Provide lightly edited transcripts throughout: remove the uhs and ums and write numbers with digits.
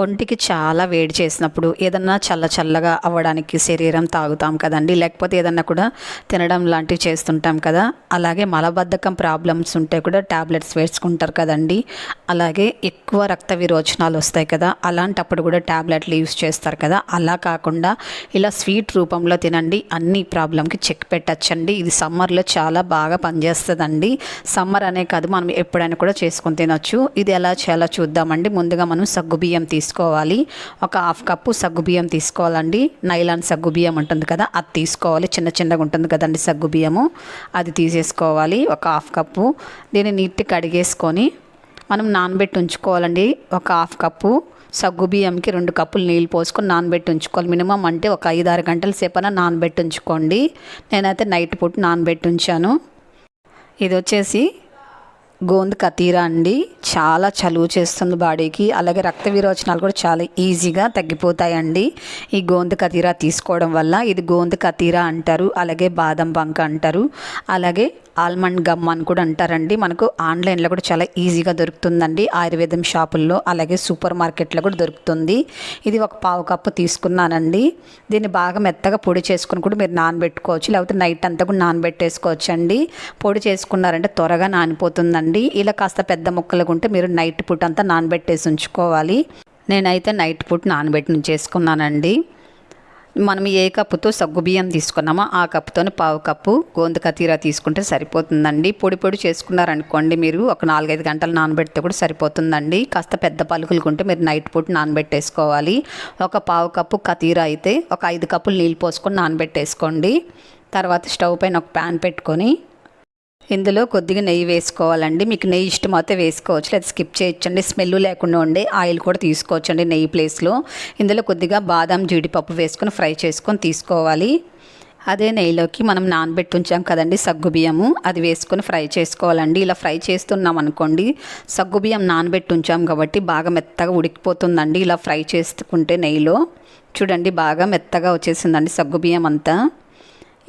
ఒంటికి చాలా వేడి చేసినప్పుడు ఏదన్నా చల్లగా అవ్వడానికి శరీరం తాగుతాం కదండి, లేకపోతే ఏదన్నా కూడా తినడం లాంటివి చేస్తుంటాం కదా. అలాగే మలబద్ధకం ప్రాబ్లమ్స్ ఉంటే కూడా ట్యాబ్లెట్స్ వేసుకుంటారు కదండి. అలాగే ఎక్కువ రక్త విరోచనాలు వస్తాయి కదా, అలాంటప్పుడు కూడా ట్యాబ్లెట్లు యూస్ చేస్తారు కదా. అలా కాకుండా ఇలా స్వీట్ రూపంలో తినండి, అన్ని ప్రాబ్లంకి చెక్ పెట్టచ్చండి. ఇది సమ్మర్లో చాలా బాగా పనిచేస్తుందండి. సమ్మర్ అనే కాదు, మనం ఎప్పుడైనా కూడా చేసుకొని తినొచ్చు. ఇది ఎలా చేయాలో చూద్దామండి. ముందుగా మనం సగ్గుబియ్యం తీసుకోవాలి. ఒక హాఫ్ కప్పు సగ్గుబియ్యం తీసుకోవాలండి. నైలాన్ సగ్గుబియ్యం ఉంటుంది కదా, అది తీసుకోవాలి. చిన్నగా ఉంటుంది కదండి సగ్గుబియ్యము, అది తీసేసుకోవాలి. ఒక హాఫ్ కప్పు దీన్ని నీట్గా కడిగేసుకొని మనం నానబెట్టి ఉంచుకోవాలండి. ఒక హాఫ్ కప్పు సగ్గుబియ్యంకి 2 కప్పులు నీళ్ళు పోసుకొని నానబెట్టి ఉంచుకోవాలి. మినిమం అంటే ఒక 5-6 గంటల సేపైనా నానబెట్టి ఉంచుకోండి. నేనైతే నైట్ పూట నానబెట్టి ఉంచాను. ఇది వచ్చేసి గోంద్ కతీరా అండి. చాలా చలువ చేస్తుంది బాడీకి. అలాగే రక్త విరోచనాలు కూడా చాలా ఈజీగా తగ్గిపోతాయండి ఈ గోంద్ కతీరా తీసుకోవడం వల్ల. ఇది గోంద్ కతీరా అంటారు, అలాగే బాదం బంక అంటారు, అలాగే ఆల్మండ్ గమ్ అని కూడా అంటారండి. మనకు ఆన్లైన్లో కూడా చాలా ఈజీగా దొరుకుతుందండి, ఆయుర్వేదం షాపుల్లో, అలాగే సూపర్ మార్కెట్లో కూడా దొరుకుతుంది. ఇది ఒక పావు కప్పు తీసుకున్నానండి. దీన్ని బాగా మెత్తగా పొడి చేసుకుని కూడా మీరు నానబెట్టుకోవచ్చు, లేకపోతే నైట్ అంతా కూడా నానబెట్టేసుకోవచ్చు అండి. పొడి చేసుకున్నారంటే త్వరగా నానిపోతుందండి. ఇలా కాస్త పెద్ద ముక్కలుగా ఉంటే మీరు నైట్ పూట అంతా నానబెట్టేసి ఉంచుకోవాలి. నేనైతే నైట్ పూట నానబెట్టి ఉంచేసుకున్నానండి. మనం ఏ కప్పుతో సగ్గుబియ్యం తీసుకున్నామో ఆ కప్పుతోనే పావు కప్పు గోంద్ కతీరా తీసుకుంటే సరిపోతుందండి. పొడి చేసుకున్నారనుకోండి, మీరు ఒక 4-5 గంటలు నానబెడితే కూడా సరిపోతుందండి. కాస్త పెద్ద పలుకులు ఉంటే మీరు నైట్ పూట నానబెట్టేసుకోవాలి. ఒక పావు కప్పు కతీరా అయితే ఒక 5 కప్పులు నీళ్ళు పోసుకొని నానబెట్టేసుకోండి. తర్వాత స్టవ్ పైన ఒక ప్యాన్ పెట్టుకొని ఇందులో కొద్దిగా నెయ్యి వేసుకోవాలండి. మీకు నెయ్యి ఇష్టమైతే వేసుకోవచ్చు, లేదా స్కిప్ చేయొచ్చండి. స్మెల్ లేకుండా ఉండే ఆయిల్ కూడా తీసుకోవచ్చండి నెయ్యి ప్లేస్లో. ఇందులో కొద్దిగా బాదం జీడిపప్పు వేసుకొని ఫ్రై చేసుకొని తీసుకోవాలి. అదే నెయ్యిలోకి మనం నానబెట్టి ఉంచాం కదండి సగ్గుబియ్యము, అది వేసుకొని ఫ్రై చేసుకోవాలండి. ఇలా ఫ్రై చేస్తున్నాం అనుకోండి, సగ్గుబియ్యం నానబెట్టి ఉంచాం కాబట్టి బాగా మెత్తగా ఉడికిపోతుందండి. ఇలా ఫ్రై చేసుకుంటే నెయ్యిలో చూడండి బాగా మెత్తగా వచ్చేసిందండి సగ్గుబియ్యం అంతా.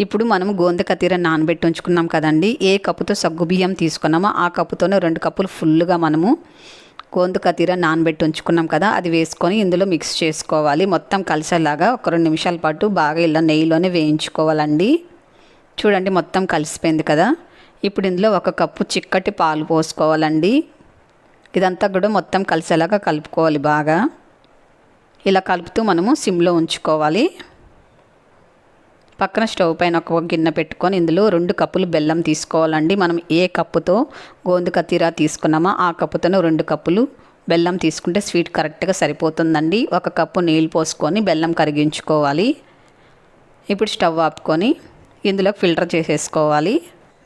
ఇప్పుడు మనం గోంద్ కతీరా నానబెట్టి ఉంచుకున్నాం కదండి, ఏ కప్పుతో సగ్గుబియ్యం తీసుకున్నామో ఆ కప్పుతోనే 2 కప్పులు ఫుల్గా మనము గోంద్ కతీరా నానబెట్టి ఉంచుకున్నాం కదా, అది వేసుకొని ఇందులో మిక్స్ చేసుకోవాలి. మొత్తం కలిసేలాగా ఒక 2 నిమిషాల పాటు బాగా ఇలా నెయ్యిలోనే వేయించుకోవాలండి. చూడండి మొత్తం కలిసిపోయింది కదా. ఇప్పుడు ఇందులో 1 కప్పు చిక్కటి పాలు పోసుకోవాలండి. ఇదంతా కూడా మొత్తం కలిసేలాగా కలుపుకోవాలి బాగా. ఇలా కలుపుతూ మనము సిమ్లో ఉంచుకోవాలి. పక్కన స్టవ్ పైన ఒక గిన్నె పెట్టుకొని ఇందులో 2 కప్పులు బెల్లం తీసుకోవాలండి. మనం ఏ కప్పుతో గోంద్ కతీరా తీసుకున్నామో ఆ కప్పుతోనే 2 కప్పులు బెల్లం తీసుకుంటే స్వీట్ కరెక్ట్గా సరిపోతుందండి. 1 కప్పు నీళ్ళు పోసుకొని బెల్లం కరిగించుకోవాలి. ఇప్పుడు స్టవ్ ఆపుకొని ఇందులో ఫిల్టర్ చేసేసుకోవాలి.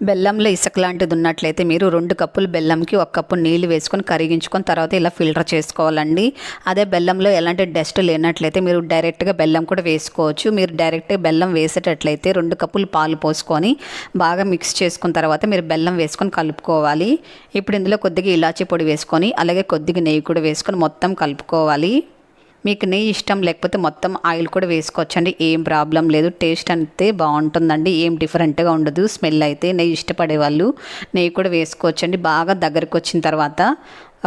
బెల్లంలో ఇసుక లాంటిది ఉన్నట్లయితే మీరు 2 కప్పులు బెల్లంకి 1 కప్పు నీళ్ళు వేసుకొని కరిగించుకొని తర్వాత ఇలా ఫిల్టర్ చేసుకోవాలండి. అదే బెల్లంలో ఎలాంటి డస్ట్ లేనట్లయితే మీరు డైరెక్ట్గా బెల్లం కూడా వేసుకోవచ్చు. మీరు డైరెక్ట్గా బెల్లం వేసేటట్లయితే 2 కప్పులు పాలు పోసుకొని బాగా మిక్స్ చేసుకున్న తర్వాత మీరు బెల్లం వేసుకొని కలుపుకోవాలి. ఇప్పుడు ఇందులో కొద్దిగా ఇలాచీ పొడి వేసుకొని అలాగే కొద్దిగా నెయ్యి కూడా వేసుకొని మొత్తం కలుపుకోవాలి. మీకు నెయ్యి ఇష్టం లేకపోతే మొత్తం ఆయిల్ కూడా వేసుకోవచ్చండి, ఏం ప్రాబ్లం లేదు. టేస్ట్ అయితే బాగుంటుందండి, ఏం డిఫరెంట్గా ఉండదు. స్మెల్ అయితే నెయ్యి ఇష్టపడే వాళ్ళు నెయ్యి కూడా వేసుకోవచ్చండి. బాగా దగ్గరికి వచ్చిన తర్వాత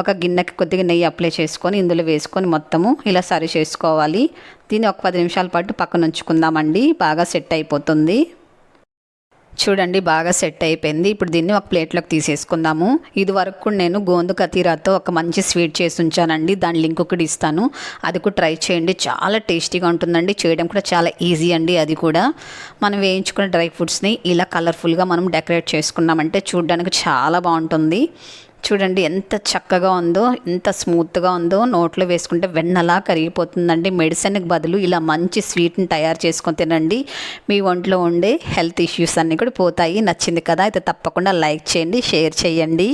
ఒక గిన్నెకి కొద్దిగా నెయ్యి అప్లై చేసుకొని ఇందులో వేసుకొని మొత్తము ఇలా సరి చేసుకోవాలి. దీన్ని ఒక 10 నిమిషాల పాటు పక్కన ఉంచుకుందామండి, బాగా సెట్ అయిపోతుంది. చూడండి బాగా సెట్ అయిపోయింది. ఇప్పుడు దీన్ని ఒక ప్లేట్లోకి తీసేసుకుందాము. ఇది వరకు కూడా నేను గోంద్ కతీరాతో ఒక మంచి స్వీట్ చేసి ఉంచానండి, దాని లింక్ ఒకటి ఇస్తాను, అది కూడా ట్రై చేయండి. చాలా టేస్టీగా ఉంటుందండి, చేయడం కూడా చాలా ఈజీ అండి. అది కూడా మనం వేయించుకున్న డ్రై ఫ్రూట్స్ని ఇలా కలర్ఫుల్గా మనం డెకరేట్ చేసుకున్నామంటే చూడడానికి చాలా బాగుంటుంది. చూడండి ఎంత చక్కగా ఉందో, ఎంత స్మూత్గా ఉందో, నోట్లో వేసుకుంటే వెన్నలా కరిగిపోతుందండి. మెడిసిన్కి బదులు ఇలా మంచి స్వీట్ని తయారు చేసుకొని తినండి, మీ ఒంట్లో ఉండే హెల్త్ ఇష్యూస్ అన్నీ కూడా పోతాయి. నచ్చింది కదా, అయితే తప్పకుండా లైక్ చేయండి, షేర్ చేయండి.